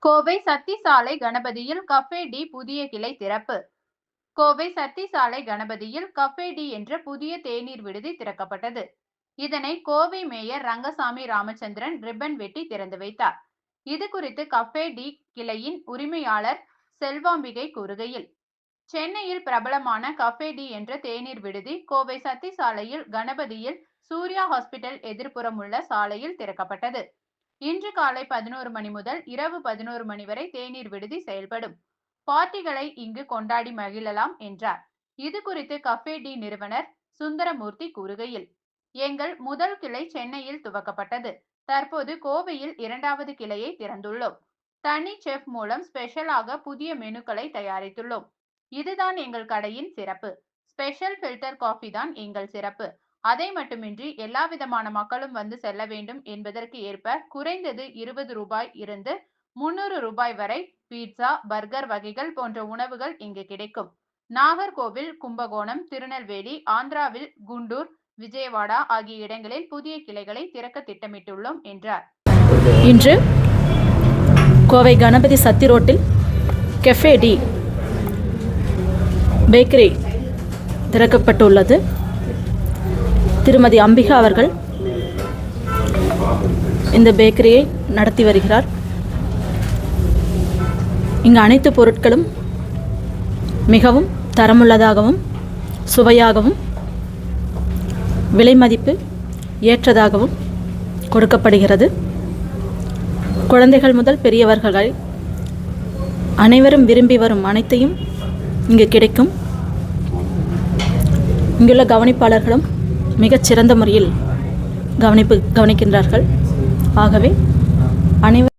கோவை சத்தி சாலை கணபதியில் cafe D புதிய கிளை திறப்பு. கோவை சத்தி சாலை கணபதியில் கஃபே டி என்ற புதிய தேநீர் விடுதி திறக்கப்பட்டது. இதனை கோவை மேயர் ரங்கசாமி ராமச்சந்திரன் ரிப்பன் வெட்டி திறந்து வைத்தார். இது குறித்து கஃபே டி கிளையின் உரிமையாளர் செல்வாம்பிகை கூறுகையில், சென்னையில் பிரபலமான கஃபே டி என்ற தேநீர் விடுதி கோவை சத்தி சாலையில் கணபதியில் சூர்யா ஹாஸ்பிட்டல் எதிர்ப்புறம் உள்ள சாலையில் திறக்கப்பட்டது. இன்று காலை 11 மணி முதல் இரவு 11 மணி வரை தேநீர் விடுதி செயல்படும். பார்ட்டிகளை இங்கு கொண்டாடி மகிழலாம் என்றார். இது குறித்து கஃபே டி நிறுவனர் சுந்தரமூர்த்தி கூறுகையில், எங்கள் முதல் கிளை சென்னையில் துவக்கப்பட்டது. தற்போது கோவையில் 2வது கிளையை திறந்துள்ளோம். தனி செஃப் மூலம் ஸ்பெஷலாக புதிய மெனுக்களை தயாரித்துள்ளோம். இதுதான் எங்கள் கடையின் சிறப்பு. ஸ்பெஷல் ஃபில்டர் காஃபி தான் எங்கள் சிறப்பு. அதை மட்டுமின்றி எல்லா விதமான மக்களும் வந்து செல்ல வேண்டும் என்பதற்கு ஏற்ப குறைந்தது 20 ரூபாய் இருந்து 300 ரூபாய் வரை பீட்சா, பர்கர் வகைகள் போன்ற உணவுகள் இங்கு கிடைக்கும். நாகர்கோவில், கும்பகோணம், திருநெல்வேலி, ஆந்திராவில் குண்டூர், விஜயவாடா ஆகிய இடங்களில் புதிய கிளைகளை திறக்க திட்டமிட்டுள்ளோம் என்றார். இன்று கோவை கணபதி சத்தி ரோட்டில் கஃபே டி பேக்கரி திறக்கப்பட்டுள்ளது. திருமதி அம்பிகா அவர்கள் இந்த பேக்கரியை நடத்தி வருகிறார். இங்கு அனைத்து பொருட்களும் மிகவும் தரமுள்ளதாகவும் சுவையாகவும் விலை மதிப்பு ஏற்றதாகவும் கொடுக்கப்படுகிறது. குழந்தைகள் முதல் பெரியவர்கள் அனைவரும் விரும்பி வரும் அனைத்தையும் இங்கு கிடைக்கும். இங்குள்ள கவனிப்பாளர்களும் மிகச்சிறந்த முறையில் கவனிக்கின்றார்கள். ஆகவே அனைவரும்